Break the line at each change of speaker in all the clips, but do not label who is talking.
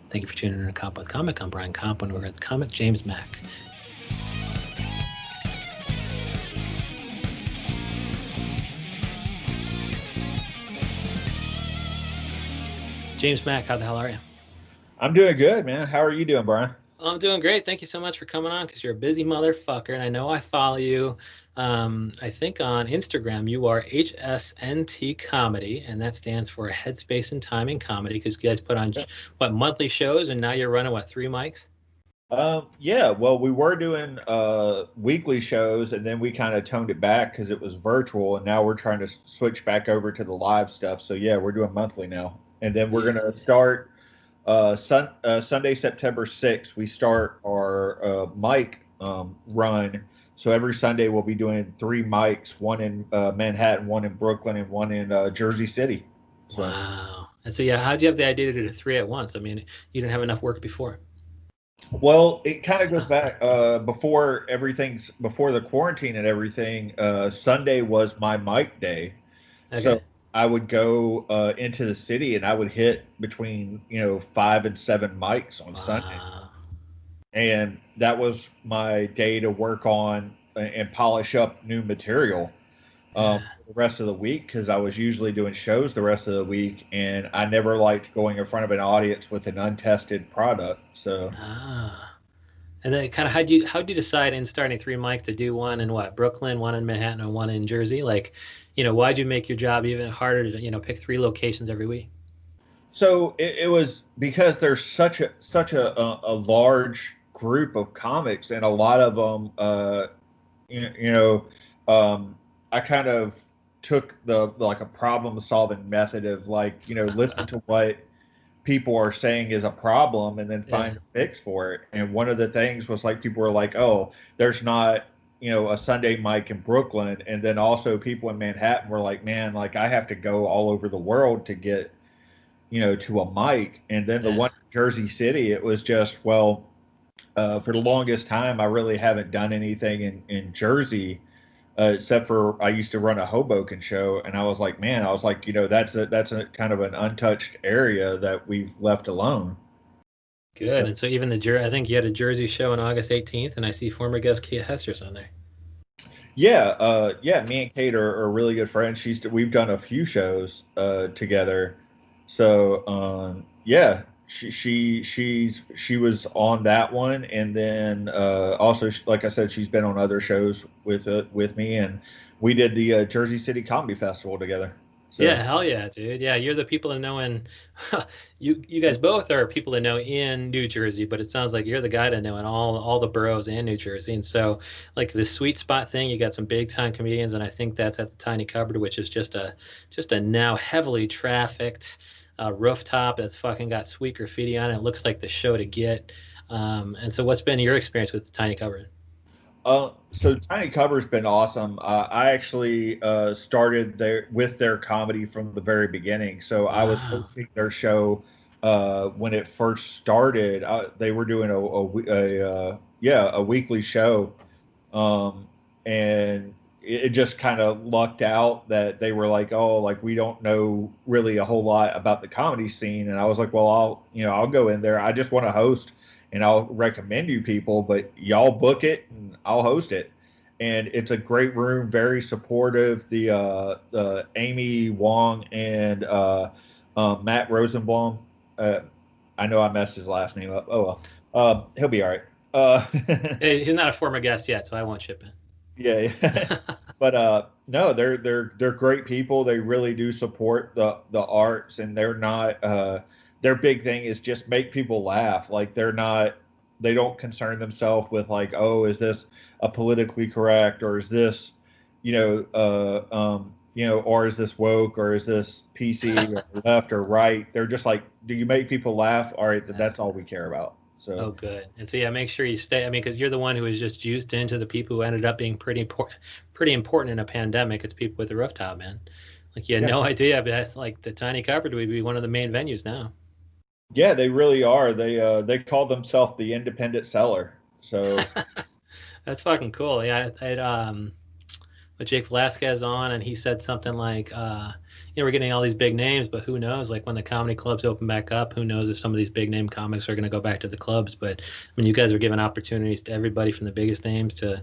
Thank you for tuning in to Comp with Comic. I'm Brian Comp, and we're at the comic James Mack. James Mack, how the hell are you?
I'm doing good, man. How are you doing, Brian?
I'm doing great. Thank you so much for coming on because you're a busy motherfucker, and I know I follow you. I think on Instagram you are HSNT Comedy, and that stands for Headspace and Timing Comedy because you guys put on what monthly shows, and now you're running what 3 mics?
Yeah, well, we were doing weekly shows, and then we kind of toned it back because it was virtual, and now we're trying to switch back over to the live stuff. So yeah, we're doing monthly now, and then we're
Yeah.
gonna start Sunday, September 6th. We start our mic run. So every Sunday we'll be doing 3 mics, one in Manhattan, one in Brooklyn, and one in Jersey City. So.
Wow. And so yeah, how'd you have the idea to do 3 at once? I mean, you didn't have enough work before.
Well, it kind of goes back before the quarantine and everything. Sunday was my mic day,
Okay.
so I would go into the city and I would hit between 5 and 7 mics on Sunday,
Wow.
and that was my day to work on and polish up new material
Yeah.
the rest of the week because I was usually doing shows the rest of the week, and I never liked going in front of an audience with an untested product. So.
Ah. And then kind of how'd you decide in starting 3 mics to do one in what, Brooklyn, one in Manhattan, and one in Jersey? Like, why'd you make your job even harder to, pick 3 locations every week?
So it was because there's such a large group of comics, and a lot of them, you know, I kind of took the like a problem solving method of like listen to what people are saying is a problem and then
Yeah.
find a fix for it. And one of the things was like people were like, oh, there's not a Sunday mic in Brooklyn, and then also people in Manhattan were like, man, like I have to go all over the world to get to a mic. And then the
Yeah.
one in Jersey City, it was just, well, for the longest time, I really haven't done anything in Jersey, except for I used to run a Hoboken show. And I was like, man, I was like, that's a kind of an untouched area that we've left alone.
Good.
So,
And so even I think you had a Jersey show on August 18th, and I see former guest Kate Hester's on there.
yeah, me and Kate are really good friends. We've done a few shows together. So yeah, she was on that one, and then also like I said, she's been on other shows with me, and we did the Jersey City Comedy Festival together. So
Yeah, hell yeah, dude. Yeah, you're the people to know in you guys both are people to know in New Jersey, but it sounds like you're the guy to know in all the boroughs in New Jersey. And so like the sweet spot thing, you got some big time comedians, and I think that's at the Tiny Cupboard, which is just a now heavily trafficked rooftop that's fucking got sweet graffiti on it. It looks like the show to get. And so what's been your experience with the Tiny Cupboard?
so Tiny Cover's been awesome. I actually started their comedy from the very beginning. So I was
Wow.
hosting their show when it first started. They were doing a weekly show, um, and it just kind of lucked out that they were like, oh, like we don't know really a whole lot about the comedy scene. And I was like, well, I'll go in there. I just want to host, and I'll recommend you people, but y'all book it and I'll host it. And it's a great room, very supportive. The Amy Wong and Matt Rosenblum. Uh, I know I messed his last name up. Oh well, he'll be all right.
Hey, he's not a former guest yet, so I won't chip in.
Yeah, yeah. But no, they're great people. They really do support the arts, and they're not their big thing is just make people laugh. Like they don't concern themselves with like, oh, is this a politically correct, or is this or is this woke, or is this PC or left or right? They're just like, do you make people laugh? All right, then
Yeah.
that's all we care about. So
Oh, good. And so, yeah, make sure you stay. I mean, because you're the one who was just juiced into the people who ended up being pretty important in a pandemic. It's people with the rooftop, man. Like you had
yeah.
no idea, but that's like the Tiny Cupboard would be one of the main venues now.
Yeah, they really are. They call themselves the independent seller. So
That's fucking cool. Yeah, with Jake Velasquez on, and he said something like, we're getting all these big names, but who knows? Like when the comedy clubs open back up, who knows if some of these big name comics are going to go back to the clubs? But I mean, you guys are giving opportunities to everybody from the biggest names to,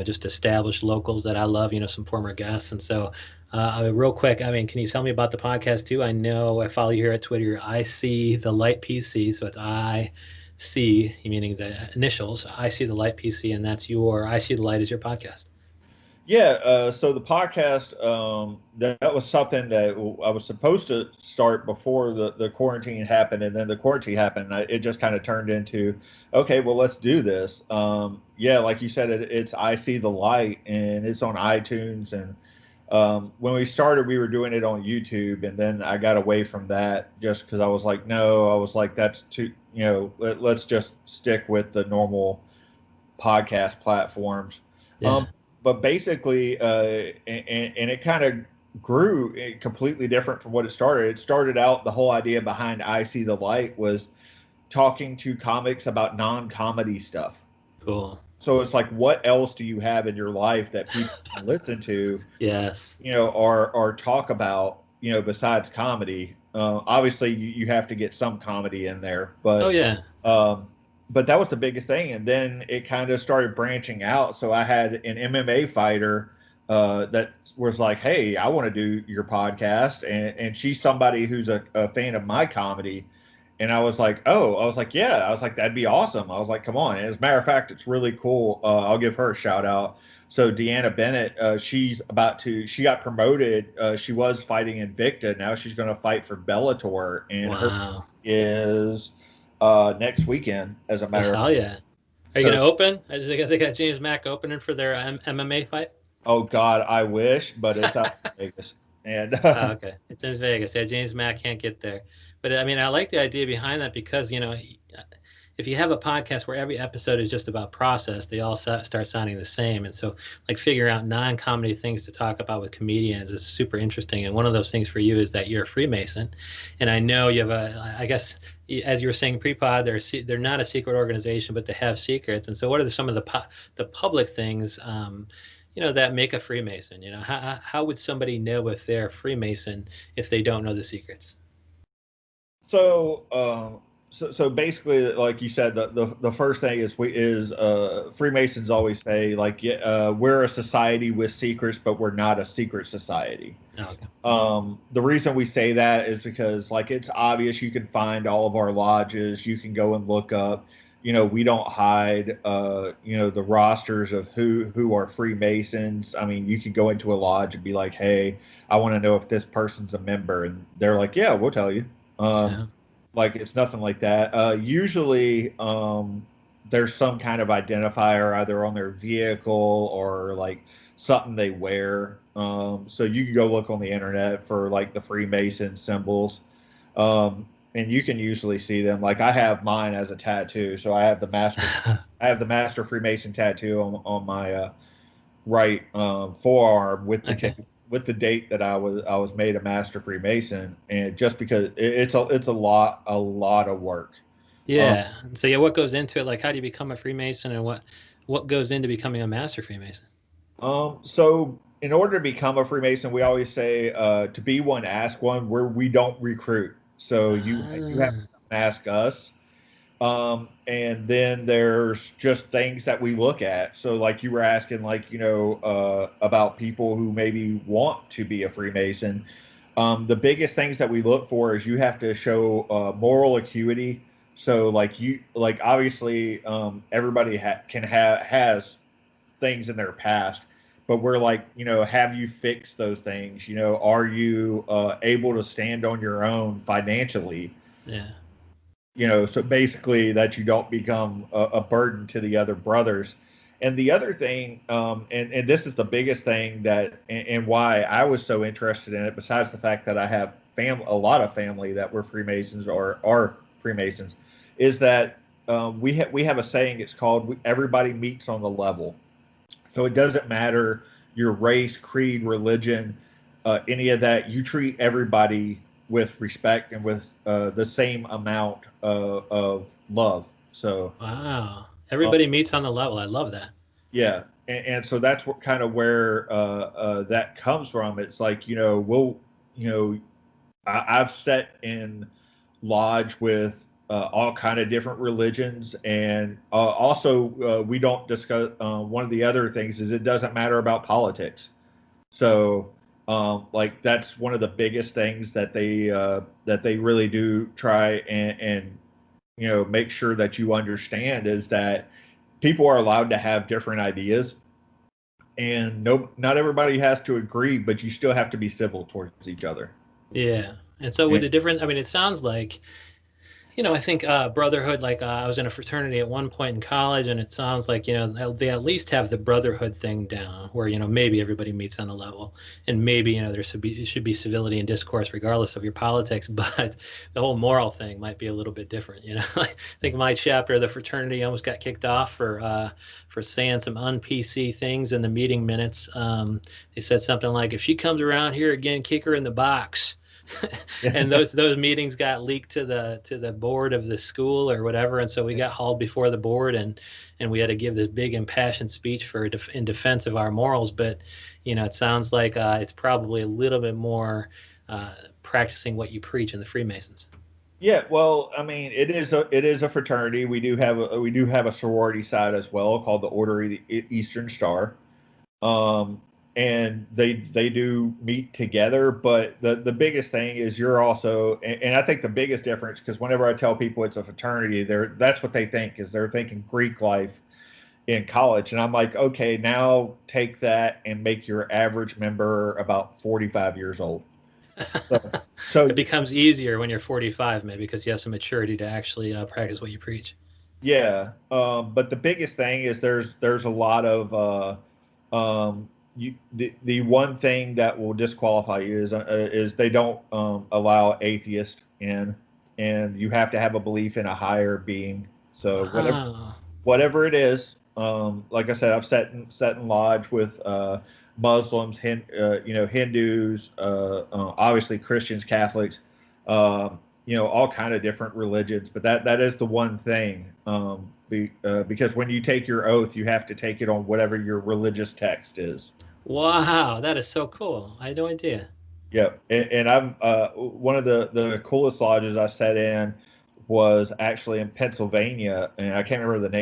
just established locals that I love, some former guests. And so, real quick, I mean, can you tell me about the podcast too? I know I follow you here at Twitter. I see the Light PC, so it's IC, meaning the initials. I see the Light PC, and that's your I see the Light is your podcast.
Yeah, so the podcast, that was something that I was supposed to start before the quarantine happened, and then the quarantine happened. It just kind of turned into, okay, well, let's do this. Yeah, like you said, it's I See the Light, and it's on iTunes. And when we started, we were doing it on YouTube, and then I got away from that just because I was like, no, I was like, that's too, let's just stick with the normal podcast platforms.
Yeah.
But basically, and it kind of grew completely different from what it started. It started out, the whole idea behind I See the Light was talking to comics about non-comedy stuff.
Cool.
So it's like, what else do you have in your life that people can listen to,
Yes.
or talk about, besides comedy? Obviously, you have to get some comedy in there,
Oh
but
yeah.
um, that was the biggest thing. And then it kind of started branching out. So I had an MMA fighter that was like, "Hey, I want to do your podcast," and she's somebody who's a fan of my comedy. And I was like, "Oh," I was like, "Yeah," I was like, "That'd be awesome." I was like, "Come on!" And as a matter of fact, it's really cool. I'll give her a shout out. So Deanna Bennett, she got promoted. She was fighting Invicta. Now she's going to fight for Bellator, and her
Wow.
is next weekend, as a
Oh,
matter of
hell
fact.
yeah. Are you
So,
gonna open? I just think they got James Mack opening for their MMA fight.
oh God, I wish, but it's out in Vegas, and
Oh, okay. It's in Vegas. Yeah, James Mack can't get there. But I mean, I like the idea behind that because, if you have a podcast where every episode is just about process, they all start sounding the same. And so, like, figuring out non-comedy things to talk about with comedians is super interesting. And one of those things for you is that you're a Freemason, and I know you have I guess, as you were saying pre-pod, they're not a secret organization, but they have secrets. And so, what are some of the public things? That make a Freemason. How would somebody know if they're a Freemason if they don't know the secrets?
so, so basically, like you said, the first thing is Freemasons always say, like, yeah, we're a society with secrets, but we're not a secret society.
Oh, okay.
The reason we say that is because, like, it's obvious. You can find all of our lodges. You can go and look up. We don't hide. The rosters of who are Freemasons. I mean, you can go into a lodge and be like, "Hey, I want to know if this person's a member," and they're like, "Yeah, we'll tell you." Um,
Yeah.
like, it's nothing like that. Usually, there's some kind of identifier either on their vehicle or like something they wear. So you can go look on the internet for like the Freemason symbols, and you can usually see them. Like, I have mine as a tattoo, so I have the Master Freemason tattoo on my right forearm with
Okay.
the date that I was made a Master Freemason, and just because it's a lot of work. Um,
Yeah. And so yeah, what goes into it? Like, how do you become a Freemason, and what goes into becoming a Master Freemason?
so in order to become a Freemason, we always say, to be one, ask one. Where we don't recruit, so you have to
Ah,
ask us. And then there's just things that we look at. So, like, you were asking, like, about people who maybe want to be a Freemason. The biggest things that we look for is you have to show moral acuity. So, like, obviously, everybody has things in their past, but we're like, have you fixed those things? Are you able to stand on your own financially?
yeah.
So basically that you don't become a burden to the other brothers. And the other thing, and this is the biggest thing and why I was so interested in it, besides the fact that I have a lot of family that were Freemasons or are Freemasons, is that we have a saying. It's called "Everybody meets on the level." So it doesn't matter your race, creed, religion, any of that. You treat everybody with respect and with the same amount of love. So,
Wow.
uh,
Everybody meets on the level. I love that.
yeah. and so that's what kind of where that comes from. It's like, you know, I've sat in lodge with all kind of different religions, and also we don't discuss. One of the other things is it doesn't matter about politics. So, like that's one of the biggest things that they really do try and make sure that you understand is that people are allowed to have different ideas, and no, not everybody has to agree, but you still have to be civil towards each other.
Yeah. And so with
And
the different, I mean, it sounds like, I think brotherhood, like I was in a fraternity at one point in college, and it sounds like, they at least have the brotherhood thing down where, maybe everybody meets on a level, and maybe, there should be civility and discourse regardless of your politics, but the whole moral thing might be a little bit different. I think my chapter of the fraternity almost got kicked off for saying some un-PC things in the meeting minutes. They said something like, if she comes around here again, kick her in the box. And
yeah,
those meetings got leaked to the board of the school or whatever, and so we got hauled before the board, and we had to give this big impassioned speech in defense of our morals. But it sounds like it's probably a little bit more practicing what you preach in the Freemasons.
yeah. Well, I mean, it is a fraternity. We do have a sorority side as well called the Order of the Eastern Star. um, and they do meet together. But the biggest thing is you're also, and I think the biggest difference, because whenever I tell people it's a fraternity, that's what they think is they're thinking Greek life in college, and I'm like, okay, now take that and make your average member about 45 years old. So,
It
so
becomes easier when you're 45, maybe because you have some maturity to actually practice what you preach.
yeah, but the biggest thing is there's a lot of the one thing that will disqualify you is they don't allow atheists in, and you have to have a belief in a higher being. So
Wow.
whatever it is, like I said, I've sat in lodge with Muslims, Hindus, obviously Christians, Catholics, all kind of different religions. But that is the one thing, because when you take your oath, you have to take it on whatever your religious text is.
Wow, that is so cool. I had no idea.
Yeah, and I've one of the coolest lodges I sat in was actually in Pennsylvania, and I can't remember the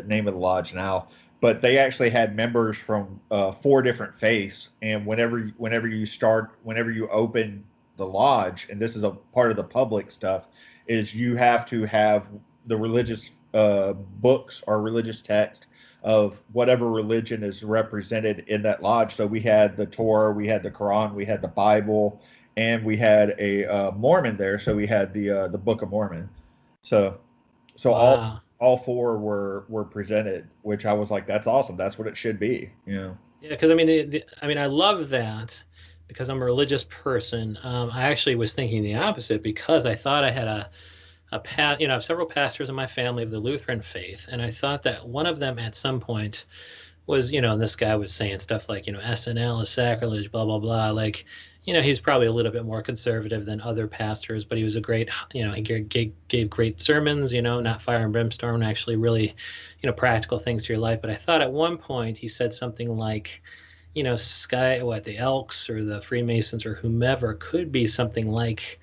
name of the lodge now, but they actually had members from four different faiths, and whenever you open the lodge, and this is a part of the public stuff, is you have to have the religious books or religious text of whatever religion is represented in that lodge. So we had the Torah, we had the Quran, we had the Bible, and we had a Mormon there. So we had the Book of Mormon. So so
Wow.
all four were presented, which I was like, that's awesome. That's what it should be.
Yeah, because I mean, I mean, I love that because I'm a religious person. I actually was thinking the opposite because I thought I had I have several pastors in my family of the Lutheran faith, and I thought that one of them at some point was, and this guy was saying stuff like, SNL is sacrilege, blah, blah, blah. Like, he's probably a little bit more conservative than other pastors, but he was a great, he gave great sermons, not fire and brimstone, actually really, practical things to your life. But I thought at one point he said something like, the Elks or the Freemasons or whomever could be something like,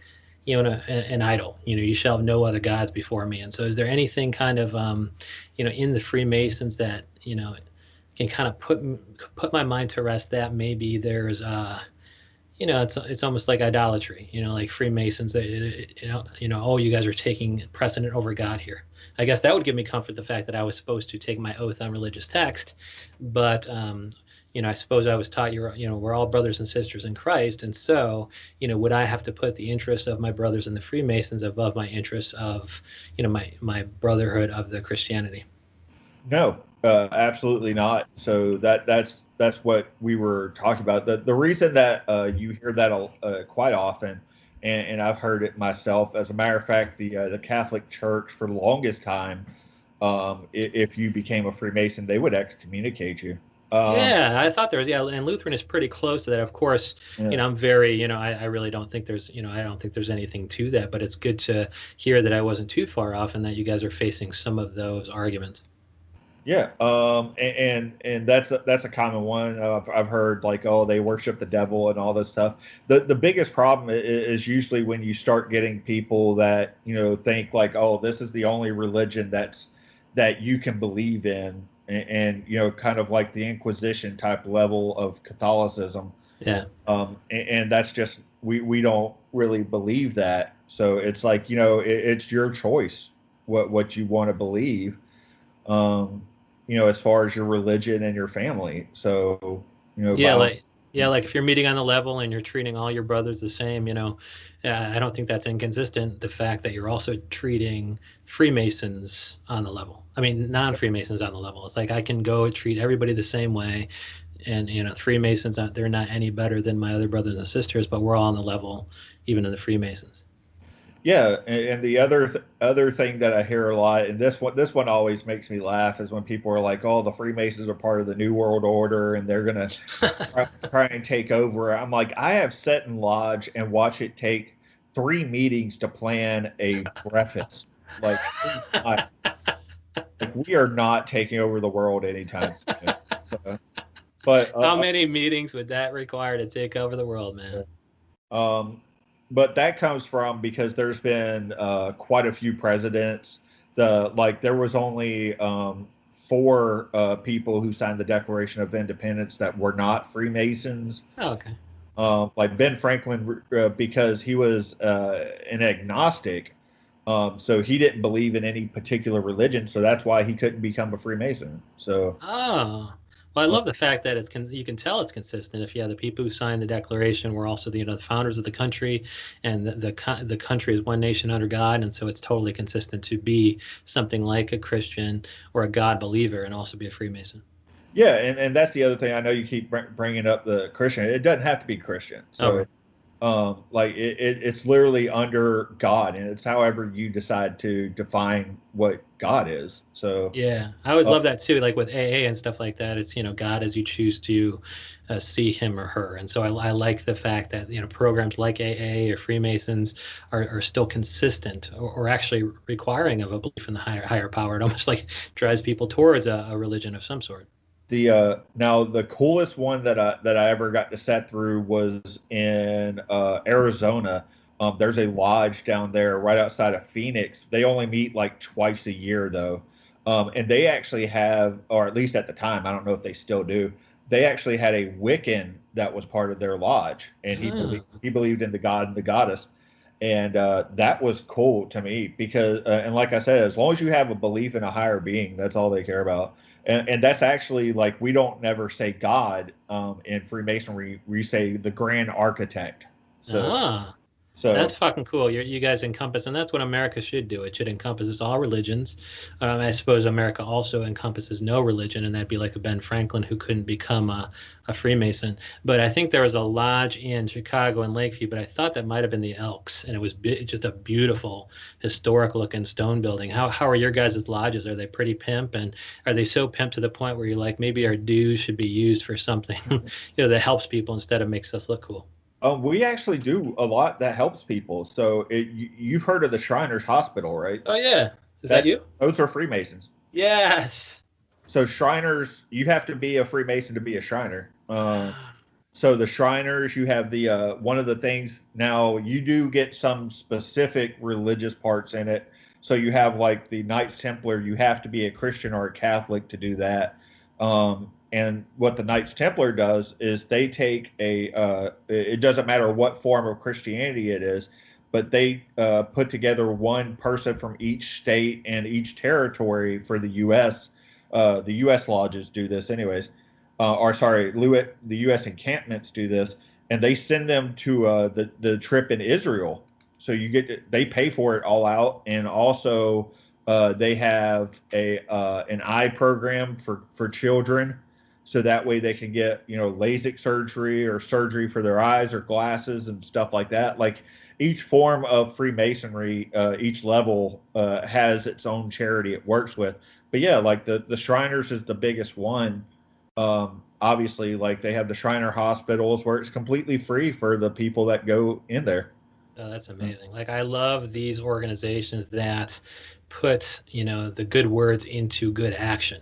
an idol. You shall have no other gods before me. And so, is there anything kind of, in the Freemasons that can kind of put my mind to rest that maybe there's it's almost like idolatry, like Freemasons that oh, you guys are taking precedent over God here. I guess that would give me comfort, the fact that I was supposed to take my oath on religious text, but I suppose I was taught we're all brothers and sisters in Christ, and so would I have to put the interests of my brothers and the Freemasons above my interests of my brotherhood of the Christianity?
No, absolutely not. So that's what we were talking about. The reason that you hear that quite often, and I've heard it myself. As a matter of fact, the Catholic Church for the longest time, if you became a Freemason, they would excommunicate you.
Yeah, I thought there was, yeah, and Lutheran is pretty close to that. Of course,
Yeah.
I'm very, I really don't think there's, I don't think there's anything to that, but it's good to hear that I wasn't too far off and that you guys are facing some of those arguments.
Yeah, and that's a common one. I've heard like, oh, they worship the devil and all this stuff. The biggest problem is usually when you start getting people that think like, oh, this is the only religion that you can believe in, and kind of like the Inquisition type level of Catholicism.
Yeah.
And that's just we don't really believe that. So it's like it's your choice what you want to believe, um, as far as your religion and your family. So,
Yeah,
by all,
like if you're meeting on the level and you're treating all your brothers the same, I don't think that's inconsistent. The fact that you're also treating Freemasons on the level. I mean, non-Freemasons on the level. It's like I can go treat everybody the same way, and Freemasons, they're not any better than my other brothers and sisters, but we're all on the level, even in the Freemasons.
yeah. And the other thing that I hear a lot, and this one always makes me laugh, is when people are like, "Oh, the Freemasons are part of the New World Order, and they're gonna try and take over." I'm like, I have sat in lodge and watch it take 3 meetings to plan a breakfast. Like, we are not taking over the world anytime soon. So, but
How many meetings would that require to take over the world, man?
Um, but that comes from because there's been quite a few presidents. There was only 4 people who signed the Declaration of Independence that were not Freemasons.
Oh, okay.
Like Ben Franklin, because he was an agnostic, so he didn't believe in any particular religion, so that's why he couldn't become a Freemason. So.
Oh, well, I
uh,
love the fact that you can tell it's consistent. If the people who signed the Declaration were also the founders of the country, and the country is one nation under God, and so it's totally consistent to be something like a Christian or a God believer, and also be a Freemason.
yeah, and that's the other thing. I know you keep bringing up the Christian. It doesn't have to be Christian.
Oh,
So
right.
like it's literally under God, and it's however you decide to define what God is. So
Yeah, I always
uh,
love that too. Like with AA and stuff like that, it's God as you choose to see him or her. And so I like the fact that programs like AA or Freemasons are still consistent, or actually requiring of a belief in the higher power. It almost like drives people towards a religion of some sort.
the now the coolest one that I ever got to set through was in Arizona. There's a lodge down there right outside of Phoenix. They only meet like twice a year though, and they actually have, or at least at the time, I don't know if they still do. They actually had a Wiccan that was part of their lodge, and
Oh,
he believed in the god and the goddess, and that was cool to me because, and like I said, as long as you have a belief in a higher being, that's all they care about. And that's actually like we don't never say God in Freemasonry. We say the Grand Architect. So
ah. That's
so
fucking cool. You guys encompass, and that's what America should do. It should encompass all religions. I suppose America also encompasses no religion, and that'd be like a Ben Franklin who couldn't become a Freemason. But I think there was a lodge in Chicago and Lakeview, but I thought that might have been the Elks, and it was just a beautiful, historic looking stone building. How are your guys' lodges? Are they pretty pimp, and are they so pimp to the point where you're like, maybe our dues should be used for something, that helps people instead of makes us look cool?
we actually do a lot that helps people. So you've heard of the Shriners Hospital, right?
Oh yeah, is that
That
you?
those are Freemasons.
Yes.
So Shriners, you have to be a Freemason to be a Shriner. So the Shriners, you have the one of the things now you do get some specific religious parts in it. So you have like the Knights Templar, you have to be a Christian or a Catholic to do that. And what the Knights Templar does is they take it doesn't matter what form of Christianity it is, but they put together one person from each state and each territory for the U.S. The U.S. lodges do this, anyways. Or sorry, the U.S. encampments do this, and they send them to the trip in Israel. So they pay for it all out, and also they have an eye program for children, so that way they can get LASIK surgery or surgery for their eyes or glasses and stuff like that. Like each form of Freemasonry, each level has its own charity it works with. But yeah, like the Shriners is the biggest one. Obviously, like they have the Shriner hospitals where it's completely free for the people that go in there.
Oh, that's amazing. Like I love these organizations that put, the good words into good action.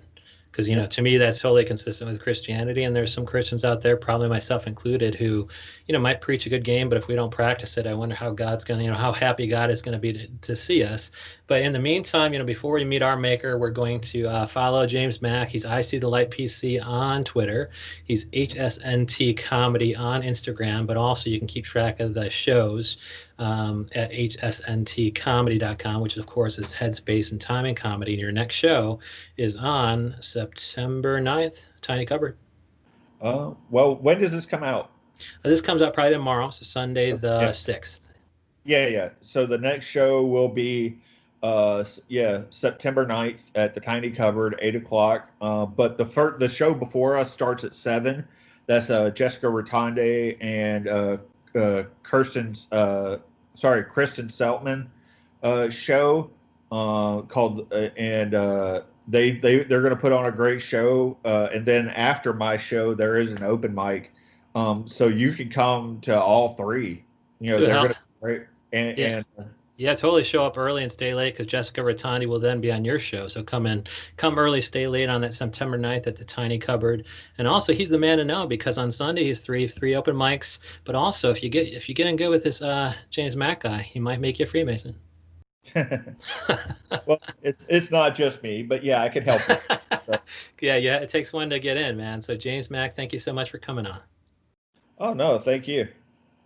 because to me that's totally consistent with Christianity. And there's some Christians out there, probably myself included, who might preach a good game, but if we don't practice it, I wonder how God's going to how happy God is going to be to see us. But in the meantime, before we meet our maker, we're going to follow James Mack. He's I See the Light PC on Twitter. He's HSNT Comedy on Instagram, but also you can keep track of the shows at hsntcomedy.com, which of course is Headspace and Timing Comedy. And your next show is on September 9th, Tiny Cupboard.
Well, when does this come out?
This comes out probably tomorrow, so Sunday the
Yeah.
6th.
Yeah. So the next show will be, September 9th at the Tiny Cupboard, 8 o'clock. But the show before us starts at 7. That's Jessica Rotonde and Kristen Seltman show called they're going to put on a great show. And then after my show, there is an open mic, so you can come to all three.
Dude,
They're going to be great.
yeah.
And
Yeah, totally show up early and stay late because Jessica Rotondi will then be on your show. So come early, stay late on that September 9th at the Tiny Cupboard. And also, he's the man to know because on Sunday he's three open mics. But also, if you get in good with this James Mack guy, he might make you a Freemason.
well, it's not just me, but yeah, I can help you. So.
Yeah, it takes one to get in, man. So James Mack, thank you so much for coming on.
Oh no, thank you.